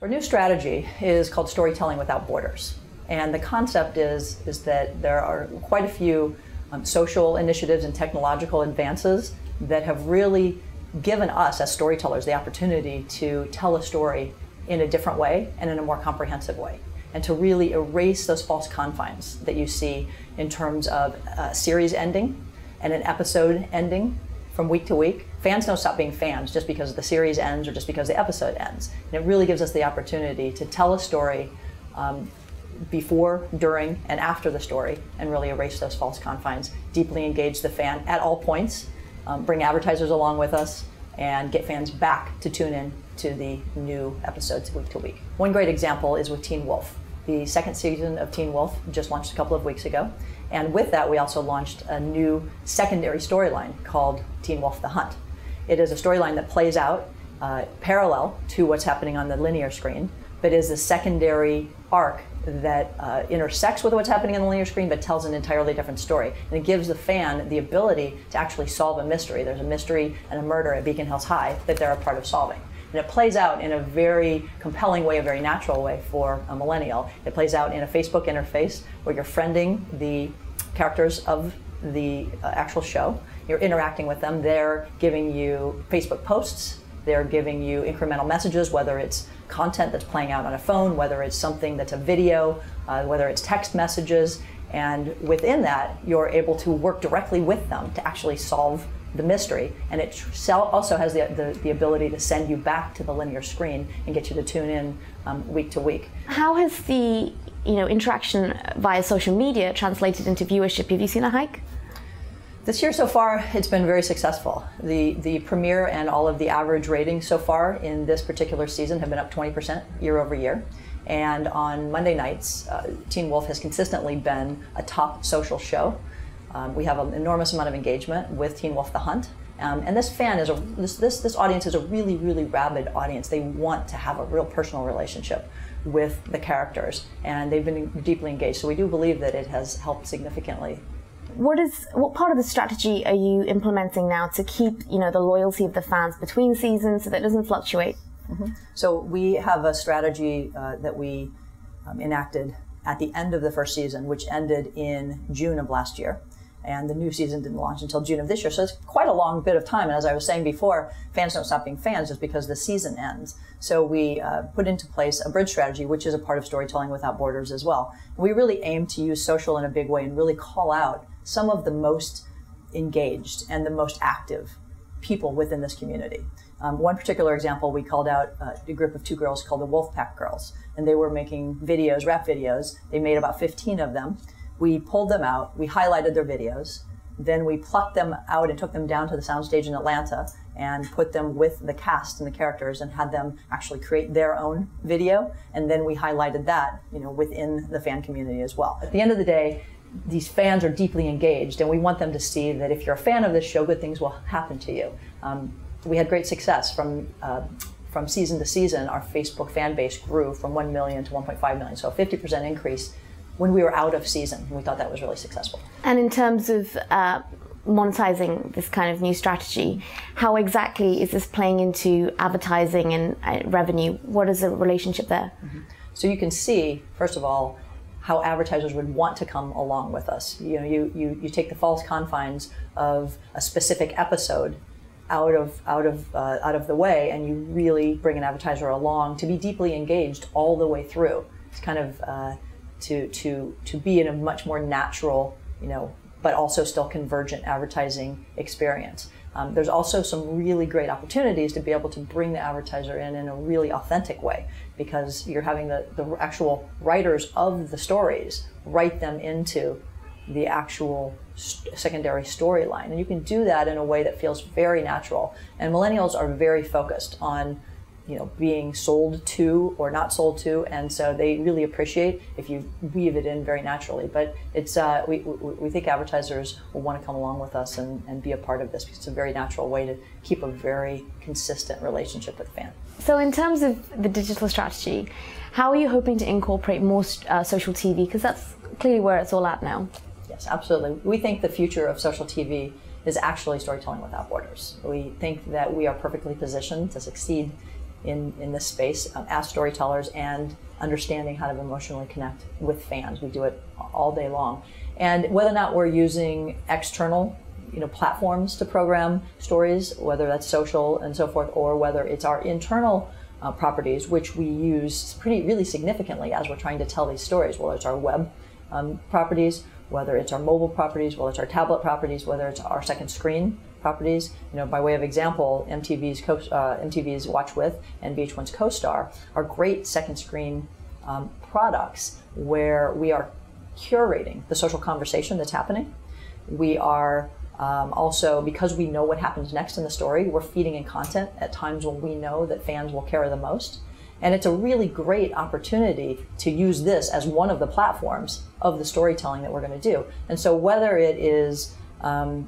Our new strategy is called Storytelling Without Borders. And the concept is that there are quite a few social initiatives and technological advances that have really given us as storytellers the opportunity to tell a story in a different way and in a more comprehensive way, and to really erase those false confines that you see in terms of a series ending and an episode ending from week to week. Fans don't stop being fans just because the series ends or just because the episode ends. And it really gives us the opportunity to tell a story before, during, and after the story, and really erase those false confines, deeply engage the fan at all points, bring advertisers along with us, and get fans back to tune in to the new episodes week to week. One great example is with Teen Wolf. The second season of Teen Wolf just launched a couple of weeks ago. And with that, we also launched a new secondary storyline called Teen Wolf: The Hunt. It is a storyline that plays out parallel to what's happening on the linear screen, but is a secondary arc that intersects with what's happening on the linear screen, but tells an entirely different story. And it gives the fan the ability to actually solve a mystery. There's a mystery and a murder at Beacon Hills High that they're a part of solving. And it plays out in a very compelling way, a very natural way for a millennial. It plays out in a Facebook interface where you're friending the characters of the actual show. You're interacting with them. They're giving you Facebook posts. They're giving you incremental messages, whether it's content that's playing out on a phone, whether it's something that's a video, whether it's text messages. And within that, you're able to work directly with them to actually solve the mystery, and it also has the ability to send you back to the linear screen and get you to tune in week to week. How has the interaction via social media translated into viewership? Have you seen a hike? This year so far, it's been very successful. The premiere and all of the average ratings so far in this particular season have been up 20% year over year. And on Monday nights, Teen Wolf has consistently been a top social show. We have an enormous amount of engagement with Teen Wolf: The Hunt. And this this audience is a really, really rabid audience. They want to have a real personal relationship with the characters, and they've been deeply engaged. So we do believe that it has helped significantly. What part of the strategy are you implementing now to keep the loyalty of the fans between seasons so that it doesn't fluctuate? Mm-hmm. So we have a strategy that we enacted at the end of the first season, which ended in June of last year. And the new season didn't launch until June of this year. So it's quite a long bit of time. And as I was saying before, fans don't stop being fans just because the season ends. So we put into place a bridge strategy, which is a part of Storytelling Without Borders as well. We really aim to use social in a big way and really call out some of the most engaged and the most active people within this community. One particular example, we called out a group of two girls called the Wolfpack Girls. And they were making videos, rap videos. They made about 15 of them. We pulled them out, we highlighted their videos, then we plucked them out and took them down to the soundstage in Atlanta and put them with the cast and the characters and had them actually create their own video. And then we highlighted that, within the fan community as well. At the end of the day, these fans are deeply engaged, and we want them to see that if you're a fan of this show, good things will happen to you. We had great success from season to season. Our Facebook fan base grew from 1 million to 1.5 million, so a 50% increase when we were out of season. We thought that was really successful. And in terms of monetizing this kind of new strategy, how exactly is this playing into advertising and revenue? What is the relationship there? Mm-hmm. So you can see, first of all, how advertisers would want to come along with us. You take the false confines of a specific episode out of the way, and you really bring an advertiser along to be deeply engaged all the way through. It's kind of to be in a much more natural, but also still convergent advertising experience. There's also some really great opportunities to be able to bring the advertiser in a really authentic way, because you're having the actual writers of the stories write them into the actual secondary storyline. And you can do that in a way that feels very natural. And millennials are very focused on being sold to or not sold to, and so they really appreciate if you weave it in very naturally. But it's we think advertisers will want to come along with us and be a part of this, because it's a very natural way to keep a very consistent relationship with the fan. So in terms of the digital strategy, how are you hoping to incorporate more social TV? Because that's clearly where it's all at now. Yes, absolutely. We think the future of social TV is actually Storytelling Without Borders. We think that we are perfectly positioned to succeed in this space as storytellers and understanding how to emotionally connect with fans. We do it all day long. And whether or not we're using external platforms to program stories, whether that's social and so forth, or whether it's our internal properties, which we use really significantly as we're trying to tell these stories, whether it's our web properties, whether it's our mobile properties, whether it's our tablet properties, whether it's our second screen properties. By way of example, MTV's Watch With and VH1's Co-Star are great second screen products where we are curating the social conversation that's happening. We are also, because we know what happens next in the story, we're feeding in content at times when we know that fans will care the most. And it's a really great opportunity to use this as one of the platforms of the storytelling that we're going to do. And so whether it is a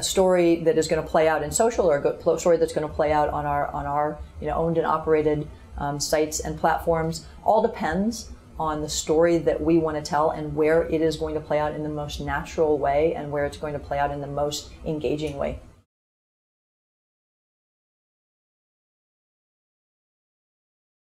story that is going to play out in social, or a story that's going to play out on our owned and operated sites and platforms, all depends on the story that we want to tell and where it is going to play out in the most natural way and where it's going to play out in the most engaging way.